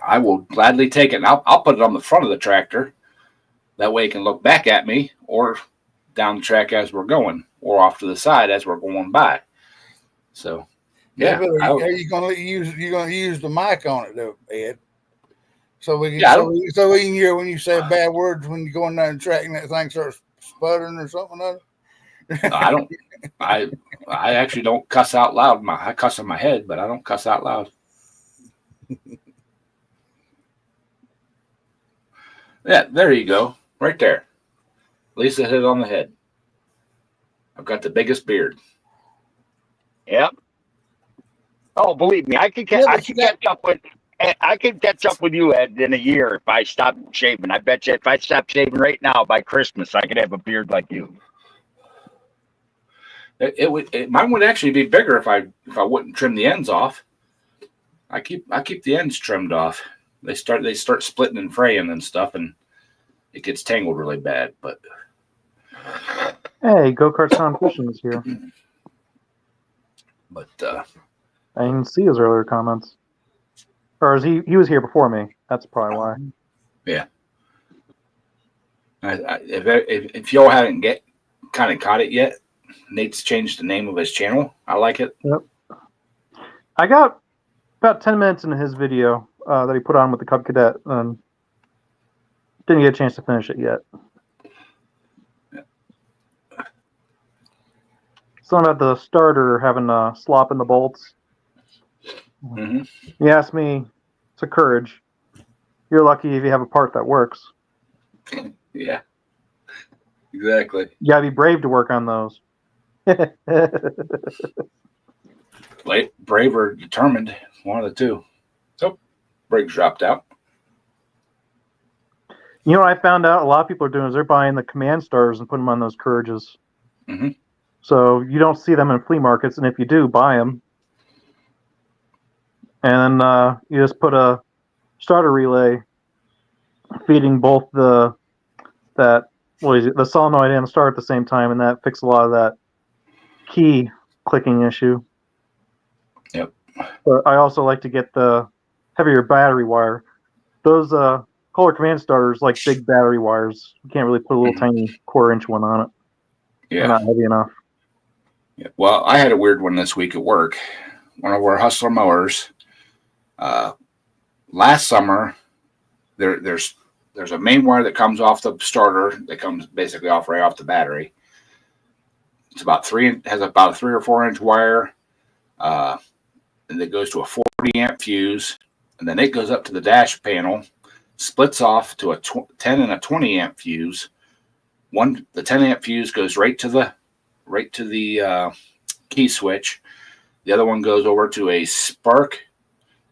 I will gladly take it. And I'll put it on the front of the tractor. That way it can look back at me or down the track as we're going, or off to the side as we're going by. So, yeah. Are you gonna use the mic on it though, Ed? So we can so we can hear when you say bad words when you're going down the track and that thing starts sputtering or something. I don't. I actually don't cuss out loud. I cuss in my head, but I don't cuss out loud. Yeah, there you go, right there. Lisa hit it on the head. I've got the biggest beard. Yep. Oh, believe me, I could catch up with you, Ed, in a year if I stopped shaving. I bet you if I stopped shaving right now by Christmas, I could have a beard like you. Mine would actually be bigger if I wouldn't trim the ends off. I keep the ends trimmed off. They start splitting and fraying and stuff, and it gets tangled really bad. But hey, Go-Kart Competition is here. But I didn't see his earlier comments. Or he was here before me. That's probably why. Yeah. If y'all haven't kind of caught it yet, Nate's changed the name of his channel. I like it. Yep. I got about 10 minutes into his video that he put on with the Cub Cadet, and didn't get a chance to finish it yet. Yeah. Something about the starter having slop in the bolts. Mm-hmm. He asked me, it's a courage. You're lucky if you have a part that works. Yeah. Exactly. You gotta be brave to work on those. Brave or determined, one of the two. So, Briggs dropped out. You know what I found out? A lot of people are doing is they're buying the command stars and putting them on those courages. Mm-hmm. So you don't see them in flea markets, and if you do, buy them. and then you just put a starter relay feeding both the solenoid and the starter at the same time, and that fixed a lot of that key clicking issue. Yep. But I also like to get the heavier battery wire. Those Kohler command starters like big battery wires. You can't really put a little tiny 1/4-inch one on it. Yeah. They're not heavy enough. Yeah. Well, I had a weird one this week at work. One of our Hustler mowers. Last summer, there's a main wire that comes off the starter that comes basically right off the battery. It's has about a 3 or 4 inch wire, and it goes to a 40 amp fuse, and then it goes up to the dash panel, splits off to a 10 and a 20 amp fuse. The 10 amp fuse goes right to the key switch. The other one goes over to a spark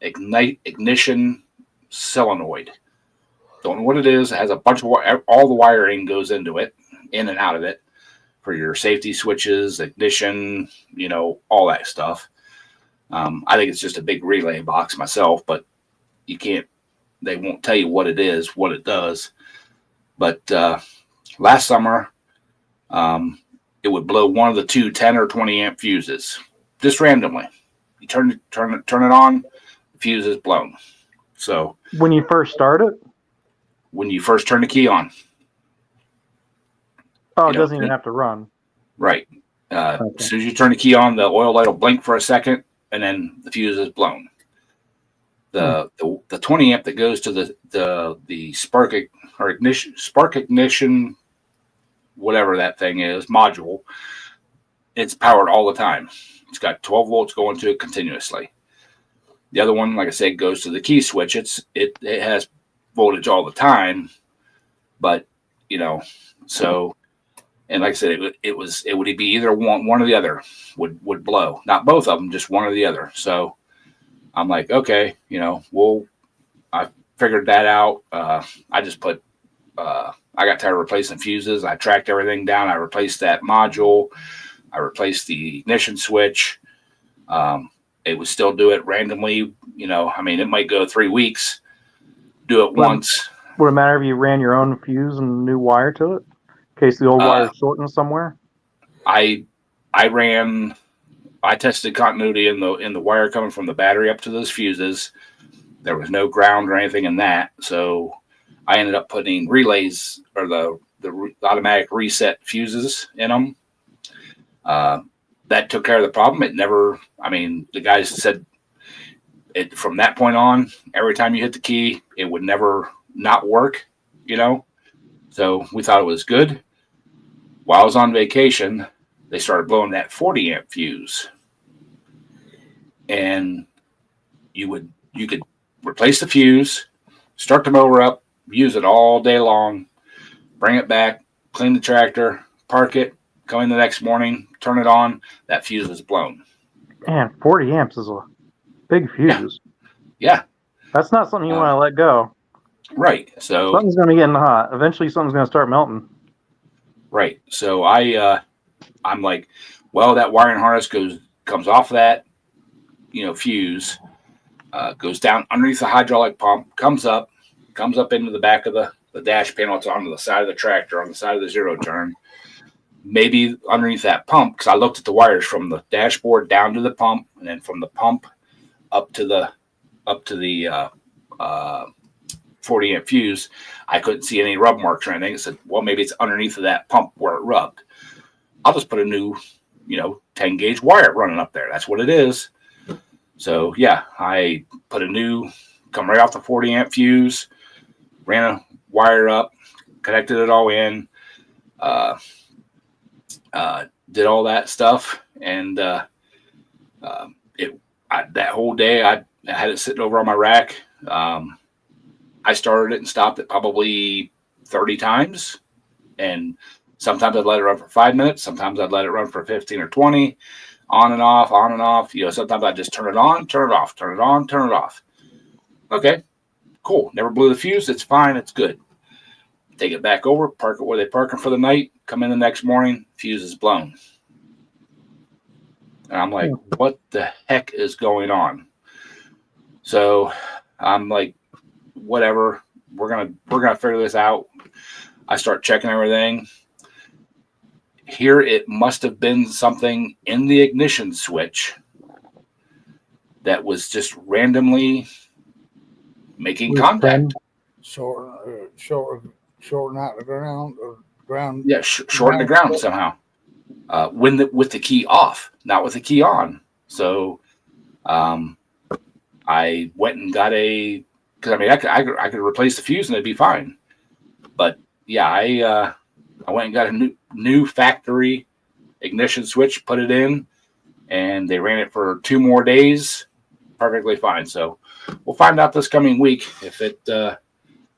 ignition solenoid. Don't know what it is. It has a bunch of all the wiring goes into it, in and out of it, for your safety switches, ignition, all that stuff. I think it's just a big relay box myself, but they won't tell you what it is, what it does. But last summer, it would blow one of the two 10 or 20 amp fuses, just randomly. You turn it on, the fuse is blown. So when you first start it? When you first turn the key on. Oh, it doesn't even have to run. Right. Okay. As soon as you turn the key on, the oil light will blink for a second, and then the fuse is blown. The 20 amp that goes to the spark ignition, whatever that thing is, module, it's powered all the time. It's got 12 volts going to it continuously. The other one, like I said, goes to the key switch. It has voltage all the time, but so. And like I said, it would be either one or the other would blow. Not both of them, just one or the other. So I'm like, okay, I figured that out. I just I got tired of replacing fuses. I tracked everything down. I replaced that module. I replaced the ignition switch. It would still do it randomly. It might go 3 weeks, do it once. Would it matter if you ran your own fuse and new wire to it? In case the old wire is shortened somewhere? I tested continuity in the wire coming from the battery up to those fuses. There was no ground or anything in that, so I ended up putting relays or the automatic reset fuses in them. That took care of the problem. It never. The guys said it from that point on. Every time you hit the key, it would never not work. So we thought it was good. While I was on vacation, they started blowing that 40 amp fuse, and you could replace the fuse, start the mower up, use it all day long, bring it back, clean the tractor, park it, come in the next morning, turn it on, that fuse is blown. Man, 40 amps is a big fuse. Yeah. That's not something you want to let go. Right. So something's going to get hot. Eventually something's going to start melting. Right. So I'm like, well, that wiring harness comes off that, fuse, goes down underneath the hydraulic pump, comes up into the back of the dash panel. It's on the side of the tractor, on the side of the zero turn. Maybe underneath that pump, because I looked at the wires from the dashboard down to the pump, and then from the pump up to the 40 amp fuse. I couldn't see any rub marks or anything. I said, well, maybe it's underneath of that pump where it rubbed. I'll just put a new, 10 gauge wire running up there. That's what it is. So yeah, I put come right off the 40 amp fuse, ran a wire up, connected it all in, did all that stuff. And that whole day I had it sitting over on my rack. I started it and stopped it probably 30 times. And sometimes I'd let it run for 5 minutes. Sometimes I'd let it run for 15 or 20, on and off, on and off. Sometimes I'd just turn it on, turn it off, turn it on, turn it off. Okay, cool. Never blew the fuse. It's fine. It's good. Take it back over, park it where they park it for the night, come in the next morning, fuse is blown. And I'm like, what the heck is going on? So I'm like, whatever. We're gonna figure this out. I start checking everything. Here, it must have been something in the ignition switch that was just randomly making contact. Shorten out the ground or ground. Yeah, shorten the ground somehow. With the key off, not with the key on. So, I went and got because I mean I could replace the fuse and it'd be fine. But yeah, I went and got a new factory ignition switch, put it in, and they ran it for 2 more days, perfectly fine. So we'll find out this coming week if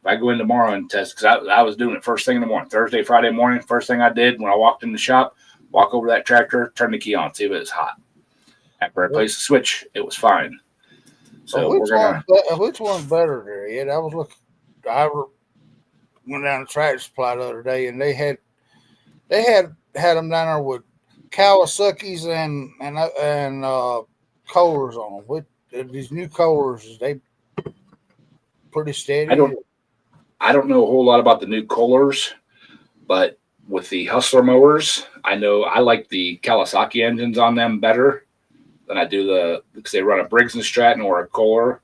I go in tomorrow and test, because I was doing it first thing in the morning, Thursday, Friday morning. First thing I did when I walked in the shop, walk over to that tractor, turn the key on, see if it's hot. After I placed the switch, it was fine. So which one's better there, Ed? I was looking. I went down to Tractor Supply the other day, and they had them down there with Kawasaki's and Kohlers on them. With these new Kohlers, they pretty steady. I don't know a whole lot about the new Kohlers, but with the Hustler mowers, I know I like the Kawasaki engines on them better than I do because they run a Briggs and Stratton or a Kohler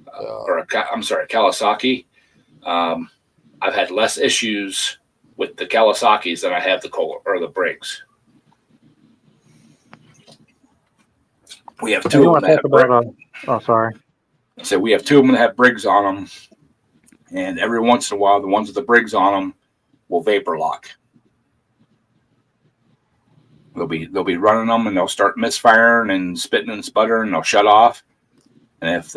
Kawasaki. I've had less issues with the Kawasaki's than I have the Kohler or the Briggs. We have 2 of them that have Briggs. Sorry. So we have 2 of them that have Briggs on them, and every once in a while, the ones with the Briggs on them will vapor lock. They'll be running them, and they'll start misfiring and spitting and sputtering, and they'll shut off. And if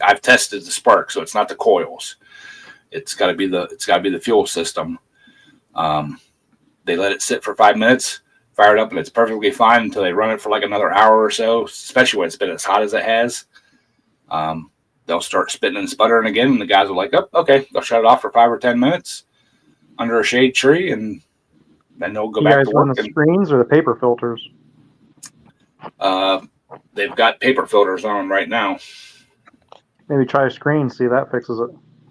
I've tested the spark, so it's not the coils. It's got to be the fuel system. They let it sit for 5 minutes, fire it up, and it's perfectly fine until they run it for like another hour or so. Especially when it's been as hot as it has, they'll start spitting and sputtering again, and the guys are like, "Oh, okay." They'll shut it off for 5 or 10 minutes under a shade tree, and then they'll go back to work. The screens or the paper filters? They've got paper filters on them right now. Maybe try a screen, see if that fixes it.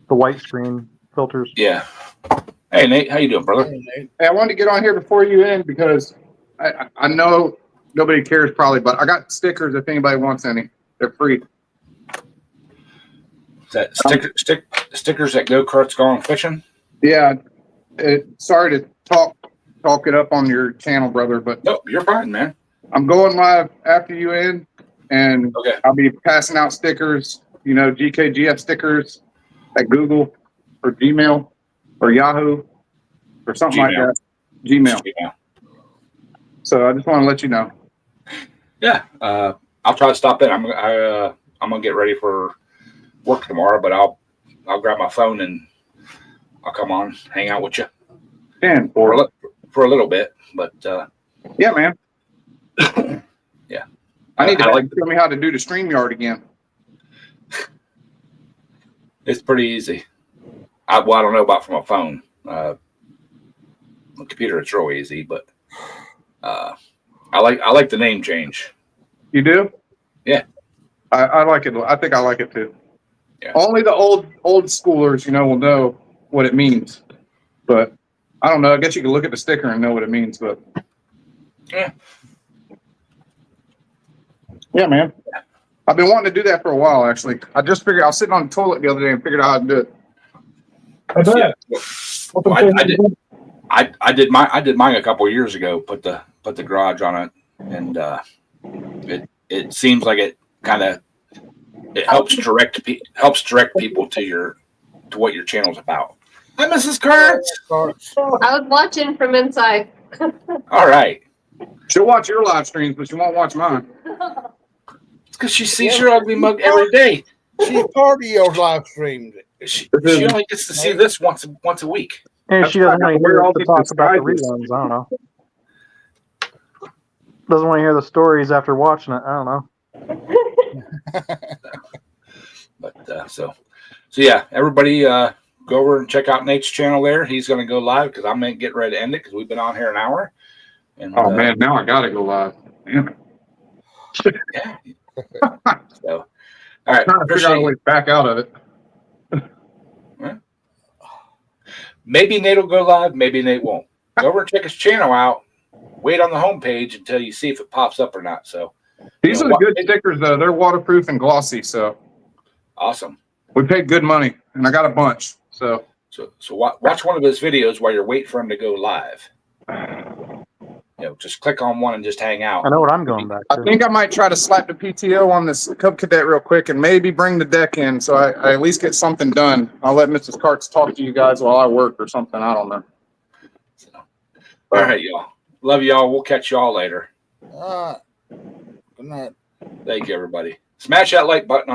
The white screen filters. Yeah. Hey, Nate, how you doing, brother? Hey, I wanted to get on here before you end because I know nobody cares probably, but I got stickers if anybody wants any. They're free. Is that stickers that go-karts going fishing? Yeah. Sorry to talk it up on your channel, brother, but no, you're fine, man. I'm going live after you end, and okay. I'll be passing out stickers, GKGF stickers at Google or Gmail or Yahoo or something like that. Gmail. So I just want to let you know. Yeah, I'll try to stop in. I'm gonna get ready for work tomorrow, but I'll grab my phone and I'll come on, hang out with you. And for a little bit, but yeah, man. Yeah, I need to show me how to do the StreamYard again. It's pretty easy. I don't know about from a phone. On the computer, it's real easy, but I like the name change. You do? Yeah, I like it. I think I like it too. Yeah. Only the old schoolers, will know what it means. But I don't know. I guess you can look at the sticker and know what it means. But yeah, man. I've been wanting to do that for a while. Actually, I just figured I was sitting on the toilet the other day and figured out how to do it. Yeah. Well, I did mine a couple of years ago. Put the garage on it, and it seems like it kind of helps direct people to what your channel's about. Hi, Mrs. Kurtz. I was watching from inside. All right. She'll watch your live streams, but she won't watch mine. It's because she sees your ugly mug every day. She's part of your live stream. She only gets to see this once a week. And she doesn't want to hear all the talk about the reruns. I don't know. Doesn't want to hear the stories after watching it. I don't know. But so yeah, everybody go over and check out Nate's channel there. He's going to go live because I'm going to get ready to end it because we've been on here an hour. And man, now I got to go live. Damn it. Yeah. So, all right. Trying to figure out a way back out of it. Maybe Nate will go live. Maybe Nate won't. Go over and check his channel out. Wait on the homepage until you see if it pops up or not. So these are the good stickers, though. They're waterproof and glossy. So awesome. We paid good money, and I got a bunch. So watch one of his videos while you're waiting for him to go live. Just click on one and just hang out. I know what I'm going back to. I think I might try to slap the PTO on this Cub Cadet real quick and maybe bring the deck in so I at least get something done. I'll let Mrs. Karts talk to you guys while I work or something. I don't know. All right, y'all. Love y'all. We'll catch y'all later. Good night. Thank you, everybody. Smash that like button.